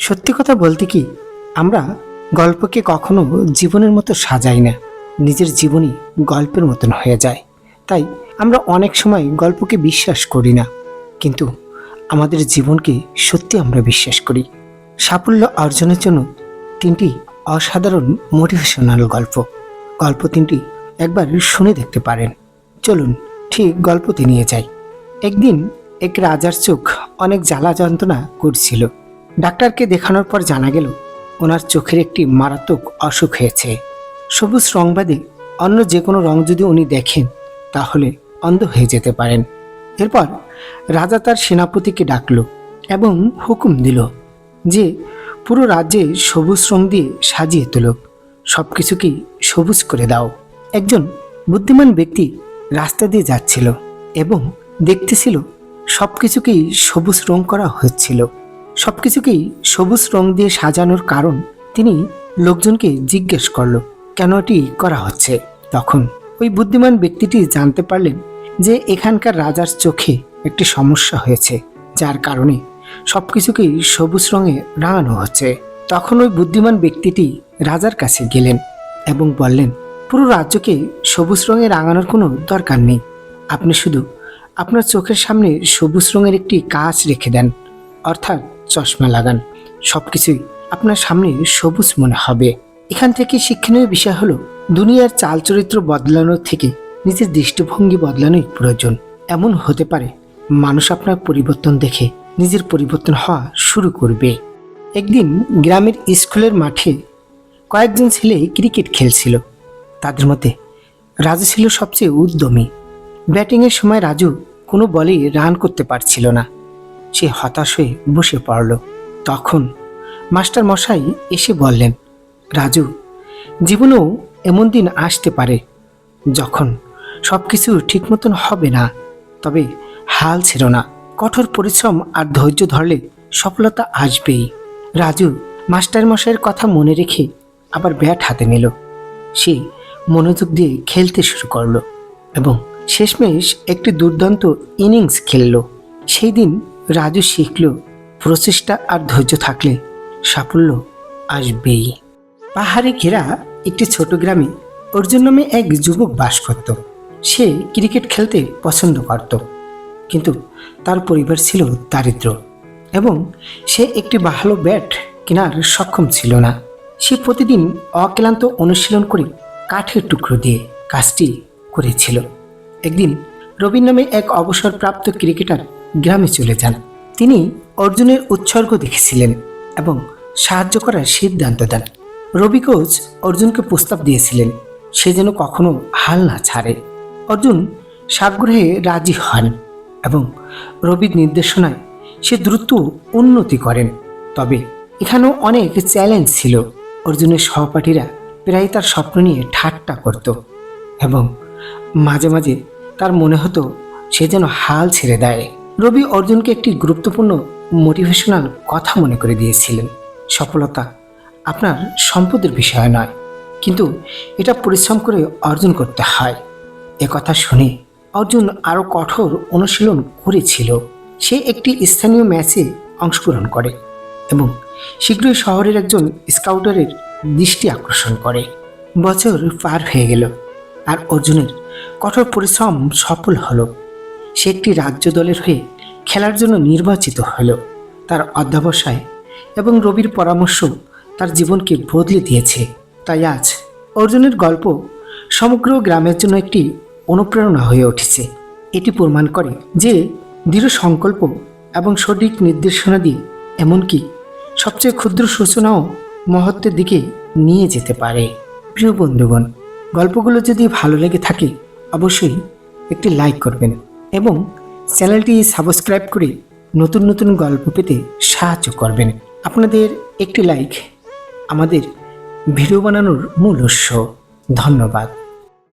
সত্যি কথা বলতে কি, আমরা গল্পকে কখনো জীবনের মতো সাজাই না। নিজের জীবনই গল্পের মতন হয়ে যায়। তাই আমরা অনেক সময় গল্পকে বিশ্বাস করি না, কিন্তু আমাদের জীবনকে সত্যি আমরা বিশ্বাস করি। সাফল্য অর্জনের জন্য 3টি অসাধারণ মোটিভেশনাল গল্প 3টি একবার শুনে দেখতে পারেন। চলুন ঠিক গল্পতে নিয়ে যাই। একদিন এক রাজার চোখ অনেক জ্বালা যন্ত্রণা করছিল। ডাক্তারকে দেখানোর পর জানা গেল ওনার চোখের একটি মারাত্মক অসুখ হয়েছে। সবুজ রং বাদে অন্য যে কোনো রং যদি উনি দেখেন তাহলে অন্ধ হয়ে যেতে পারেন। এরপর রাজা তার সেনাপতিকে ডাকল এবং হুকুম দিল যে পুরো রাজ্যে সবুজ রং দিয়ে সাজিয়ে তোলো, সব কিছুকেই সবুজ করে দাও। একজন বুদ্ধিমান ব্যক্তি রাস্তা দিয়ে যাচ্ছিল এবং দেখতেছিল সব কিছুকেই সবুজ রং করা হচ্ছিল। সব কিছুকেই সবুজ রং দিয়ে সাজানোর কারণ তিনি লোকজনকে জিজ্ঞেস করল কেন এটি করা হচ্ছে। তখন ওই বুদ্ধিমান ব্যক্তিটি জানতে পারলেন যে এখানকার রাজার চোখে একটি সমস্যা হয়েছে, যার কারণে সব কিছুকেই সবুজ রঙে রাঙানো হচ্ছে। তখন ওই বুদ্ধিমান ব্যক্তিটি রাজার কাছে গেলেন এবং বললেন, পুরো রাজ্যকে সবুজ রঙে রাঙানোর কোনো দরকার নেই। আপনি শুধু আপনার চোখের সামনে সবুজ রঙের একটি কাঁচ রেখে দেন, অর্থাৎ চশমা লাগান। সব কিছুই আপনার সামনে সবুজ মনে হবে। এখান থেকে শিক্ষণীয় বিষয় হলো, দুনিয়ার চাল চরিত্র বদলানোর থেকে নিজের দৃষ্টিভঙ্গি বদলানোই প্রয়োজন। এমন হতে পারে মানুষ আপনার পরিবর্তন দেখে নিজের পরিবর্তন হওয়া শুরু করবে। একদিন গ্রামের স্কুলের মাঠে কয়েকজন ছেলে ক্রিকেট খেলছিল। তাদের মধ্যে রাজু ছিল সবচেয়ে উদ্যমী। ব্যাটিংয়ের সময় রাজু কোনো বলেই রান করতে পারছিল না। সে হতাশ হয়ে বসে পড়ল। তখন মাস্টার মশাই এসে বললেন, রাজু, জীবনেও এমন দিন আসতে পারে যখন সব কিছু ঠিক মতন হবে না, তবে হাল ছেড়ো না। কঠোর পরিশ্রম আর ধৈর্য ধরলে সফলতা আসবেই। রাজু মাস্টার মশাইয়ের কথা মনে রেখে আবার ব্যাট হাতে নিল। সে মনোযোগ দিয়ে খেলতে শুরু করলো এবং শেষমেশ একটি দুর্দান্ত ইনিংস খেলল। সেই দিন রাজু শিখল, প্রচেষ্টা আর ধৈর্য থাকলে সাফল্য আসবেই। পাহাড়ে ঘেরা একটি ছোট গ্রামে অর্জুন নামে এক যুবক বাস করত। সে ক্রিকেট খেলতে পছন্দ করত, কিন্তু তার পরিবার ছিল দারিদ্র এবং সে একটি ভালো ব্যাট কেনার সক্ষম ছিল না। সে প্রতিদিন অক্লান্ত অনুশীলন করে কাঠের টুকরো দিয়ে কাজটি করেছিল। একদিন রবিন নামে এক অবসরপ্রাপ্ত ক্রিকেটার গ্রামে চলে যান। তিনি অর্জুনের উৎসর্গ দেখেছিলেন এবং সাহায্য করার সিদ্ধান্ত দেন। রবি কোচ অর্জুনকে প্রস্তাব দিয়েছিলেন সে যেন কখনো হাল না ছাড়ে। অর্জুন সাগ্রহে রাজি হন এবং রবির নির্দেশনায় সে দ্রুত উন্নতি করেন। তবে এখানেও অনেক চ্যালেঞ্জ ছিল। অর্জুনের সহপাঠীরা প্রায় তার স্বপ্ন নিয়ে ঠাট্টা করত এবং মাঝে মাঝে তার মনে হতো সে যেন হাল ছেড়ে দেয়। রবি অর্জুনকে একটি গুরুত্বপূর্ণ মোটিভেশনাল কথা মনে করে দিয়েছিলেন, সফলতা আপনার সম্পদের বিষয় নয়, কিন্তু এটা পরিশ্রম করে অর্জন করতে হয়। একথা শুনে অর্জুন আরও কঠোর অনুশীলন করেছিল। সে একটি স্থানীয় ম্যাচে অংশগ্রহণ করে এবং শীঘ্রই শহরের একজন স্কাউটারের দৃষ্টি আকর্ষণ করে। বছর পার হয়ে গেল আর অর্জুনের কঠোর পরিশ্রম সফল হলো। সে একটি রাজ্য দলের হয়ে খেলার জন্য নির্বাচিত হলো। তার অধ্যবসায় এবং রবির পরামর্শ তার জীবনকে বদলে দিয়েছে। তাই আজ অর্জুনের গল্প সমগ্র গ্রামের জন্য একটি অনুপ্রেরণা হয়ে উঠেছে। এটি প্রমাণ করে যে দৃঢ় সংকল্প এবং সঠিক নির্দেশনা দিয়ে এমনকি সবচেয়ে ক্ষুদ্র সূচনাও মহত্বের দিকে নিয়ে যেতে পারে। প্রিয় বন্ধুগণ, গল্পগুলো যদি ভালো লেগে থাকে অবশ্যই একটি লাইক করবেন এবং চ্যানেলটি সাবস্ক্রাইব করে নতুন নতুন গল্প পেতে সাহায্য করবেন। আপনাদের একটি লাইক আমাদের ভিডিও বানানোর মূল উৎস। ধন্যবাদ।